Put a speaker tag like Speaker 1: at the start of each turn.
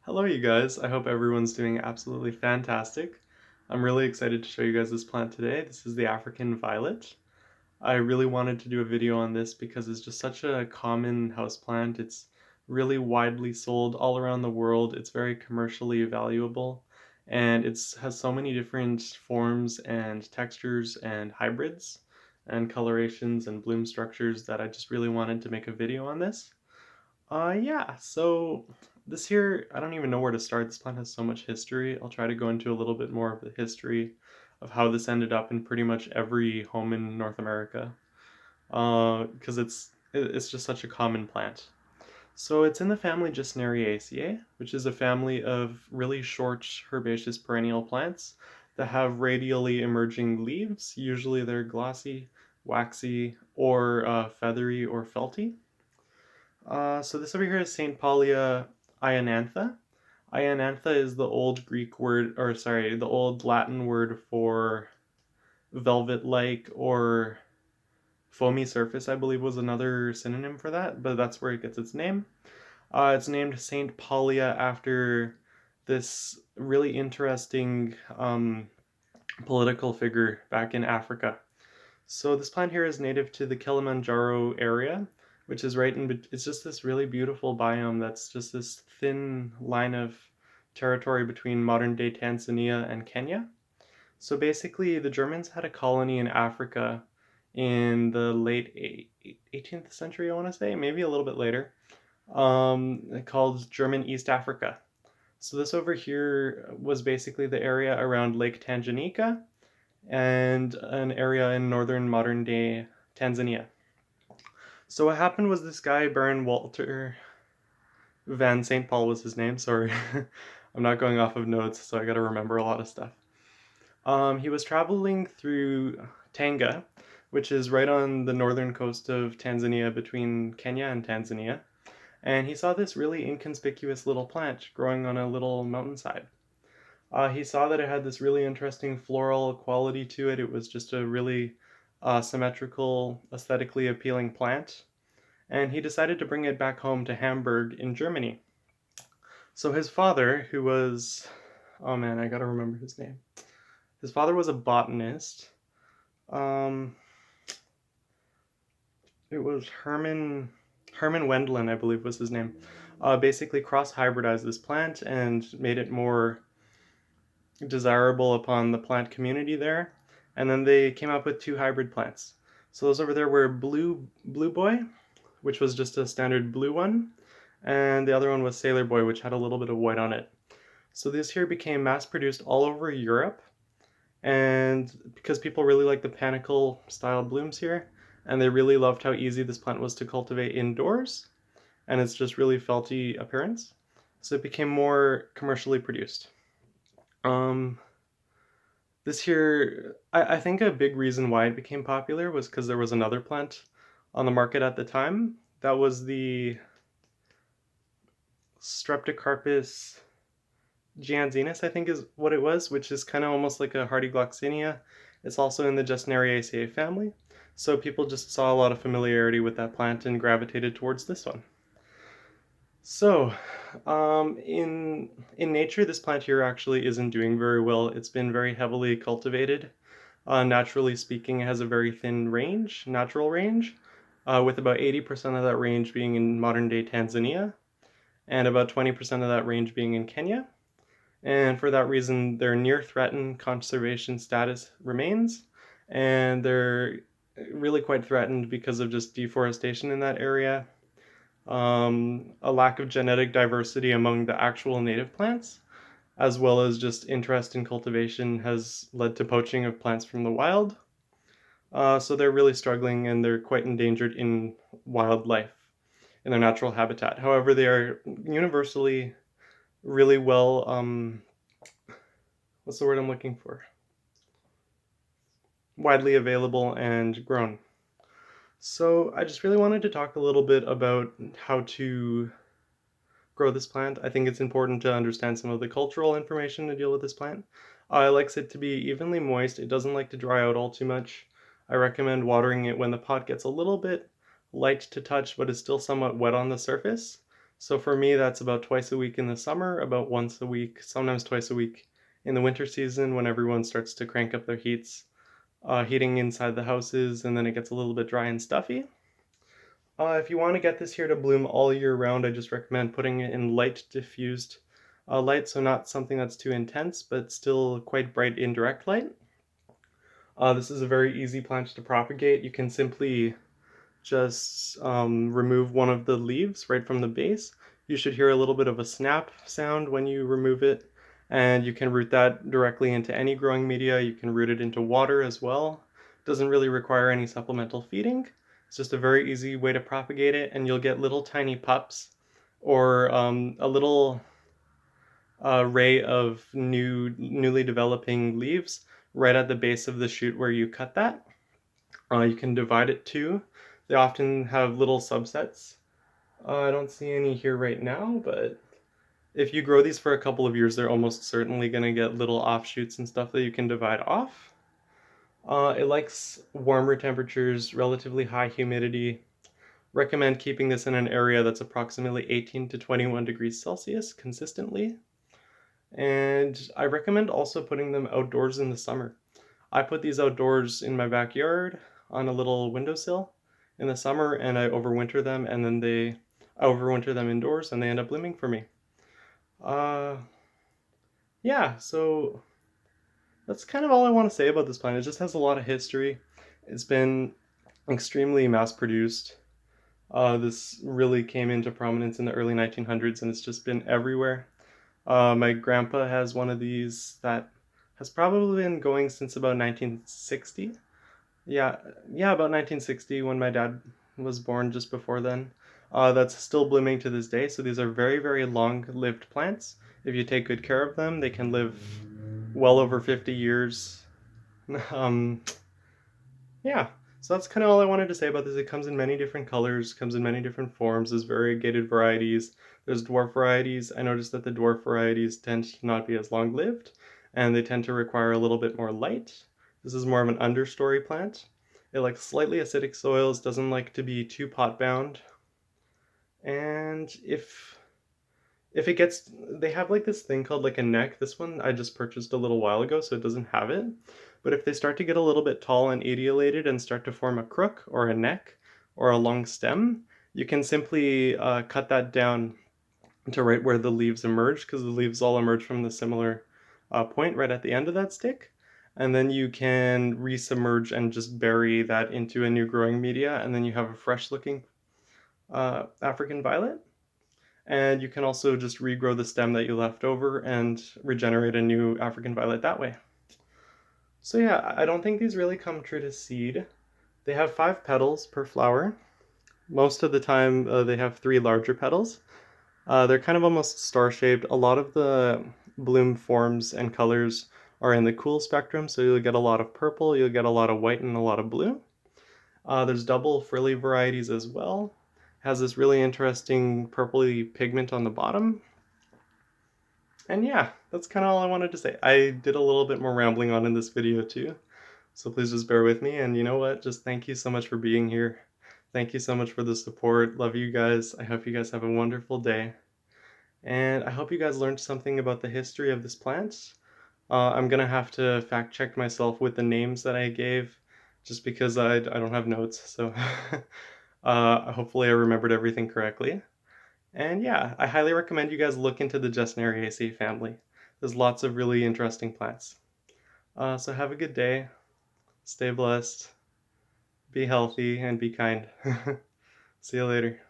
Speaker 1: Hello you guys, I hope everyone's doing absolutely fantastic. I'm really excited to show you guys this plant today. This is the African violet. I really wanted to do a video on this because it's just such a common houseplant. It's really widely sold all around the world. It's very commercially valuable and it has so many different forms and textures and hybrids and colorations and bloom structures that I just really wanted to make a video on this. Yeah, so this here, I don't even know where to start. This plant has so much history. I'll try to go into a little bit more of the history of how this ended up in pretty much every home in North America, because it's just such a common plant. So it's in the family Gesnariaceae, which is a family of really short herbaceous perennial plants that have radially emerging leaves. Usually they're glossy, waxy, or feathery or felty. So this over here is Saintpaulia ionantha. Ionantha is the old Greek word, or sorry, the old Latin word for velvet-like or foamy surface, I believe was another synonym for that, but that's where it gets its name. It's named Saintpaulia after this really interesting political figure back in Africa. So this plant here is native to the Kilimanjaro area, which is it's just this really beautiful biome that's just this thin line of territory between modern day Tanzania and Kenya. So basically the Germans had a colony in Africa in the late 18th century, I want to say, maybe a little bit later, called German East Africa. So this over here was basically the area around Lake Tangyanika and an area in northern modern day Tanzania. So what happened was this guy, Baron Walter Von SaintPaul was his name, sorry. I'm not going off of notes, so I gotta remember a lot of stuff. He was traveling through Tanga, which is right on the northern coast of Tanzania between Kenya and Tanzania, and he saw this really inconspicuous little plant growing on a little mountainside. He saw that it had this really interesting floral quality to it. It was just a really symmetrical, aesthetically appealing plant. And he decided to bring it back home to Hamburg in Germany. So his father, who was, oh man, I gotta remember his name. His father was a botanist. Um, it was Harman Wendland, I believe was his name. Basically cross-hybridized this plant and made it more desirable upon the plant community there, and then they came up with two hybrid plants. So those over there were Blue Boy, which was just a standard blue one, and the other one was Sailor Boy, which had a little bit of white on it. So this here became mass produced all over Europe, and because people really like the panicle style blooms here, and they really loved how easy this plant was to cultivate indoors, and it's just really felty appearance, so it became more commercially produced. Um, this here, I think a big reason why it became popular was because there was another plant on the market at the time. That was the Streptocarpus gianzinus, I think is what it was, which is kind of almost like a hardy gloxinia. It's also in the Gesnariaceae family. So people just saw a lot of familiarity with that plant and gravitated towards this one. So, in nature, this plant here actually isn't doing very well. It's been very heavily cultivated. Naturally speaking, it has a very thin range, natural range, with about 80% of that range being in modern-day Tanzania, and about 20% of that range being in Kenya. And for that reason, their near-threatened conservation status remains, and they're really quite threatened because of just deforestation in that area. A lack of genetic diversity among the actual native plants, as well as just interest in cultivation has led to poaching of plants from the wild. So they're really struggling and they're quite endangered in wildlife, in their natural habitat. However, they are universally really well, what's the word I'm looking for? Widely available and grown. So I just really wanted to talk a little bit about how to grow this plant. I think it's important to understand some of the cultural information to deal with this plant. It likes it to be evenly moist. It doesn't like to dry out all too much. I recommend watering it when the pot gets a little bit light to touch but is still somewhat wet on the surface. So for me, that's about twice a week in the summer, about once a week, sometimes twice a week in the winter season when everyone starts to crank up their heating inside the houses, and then it gets a little bit dry and stuffy. If you want to get this here to bloom all year round, I just recommend putting it in light diffused light, so not something that's too intense, but still quite bright indirect light. This is a very easy plant to propagate. You can simply just remove one of the leaves right from the base. You should hear a little bit of a snap sound when you remove it, and you can root that directly into any growing media. You can root it into water as well. It doesn't really require any supplemental feeding. It's just a very easy way to propagate it, and you'll get little tiny pups or a little ray of newly developing leaves right at the base of the shoot where you cut that. You can divide it too. They often have little subsets. I don't see any here right now, but if you grow these for a couple of years, they're almost certainly going to get little offshoots and stuff that you can divide off. It likes warmer temperatures, relatively high humidity. Recommend keeping this in an area that's approximately 18 to 21 degrees Celsius consistently. And I recommend also putting them outdoors in the summer. I put these outdoors in my backyard on a little windowsill in the summer, and I overwinter them, and then I overwinter them indoors, and they end up blooming for me. Yeah, so that's kind of all I want to say about this plant. It just has a lot of history. It's been extremely mass-produced. This really came into prominence in the early 1900s, and it's just been everywhere. My grandpa has one of these that has probably been going since about 1960. Yeah, about 1960 when my dad was born, just before then. That's still blooming to this day. So these are very, very long-lived plants. If you take good care of them, they can live well over 50 years. Um, yeah, so that's kind of all I wanted to say about this. It comes in many different colors, comes in many different forms. There's variegated varieties. There's dwarf varieties. I noticed that the dwarf varieties tend to not be as long-lived, and they tend to require a little bit more light. This is more of an understory plant. It likes slightly acidic soils, doesn't like to be too pot-bound. And if it gets, they have like this thing called like a neck. This one I just purchased a little while ago, so it doesn't have it. But if they start to get a little bit tall and etiolated and start to form a crook or a neck or a long stem, you can simply cut that down to right where the leaves emerge, because the leaves all emerge from the similar point right at the end of that stick. And then you can resubmerge and just bury that into a new growing media, and then you have a fresh looking African violet. And you can also just regrow the stem that you left over and regenerate a new African violet that way. So yeah, I don't think these really come true to seed. They have 5 petals per flower. Most of the time they have 3 larger petals. They're kind of almost star-shaped. A lot of the bloom forms and colors are in the cool spectrum, so you'll get a lot of purple, you'll get a lot of white, and a lot of blue. There's double frilly varieties as well. Has this really interesting purpley pigment on the bottom. And yeah, that's kind of all I wanted to say. I did a little bit more rambling on in this video too, so please just bear with me. And you know what? Just thank you so much for being here. Thank you so much for the support. Love you guys. I hope you guys have a wonderful day. And I hope you guys learned something about the history of this plant. I'm gonna have to fact check myself with the names that I gave, just because I don't have notes, so hopefully I remembered everything correctly. And yeah, I highly recommend you guys look into the Gesnariaceae family. There's lots of really interesting plants. So have a good day, stay blessed, be healthy, and be kind. See you later.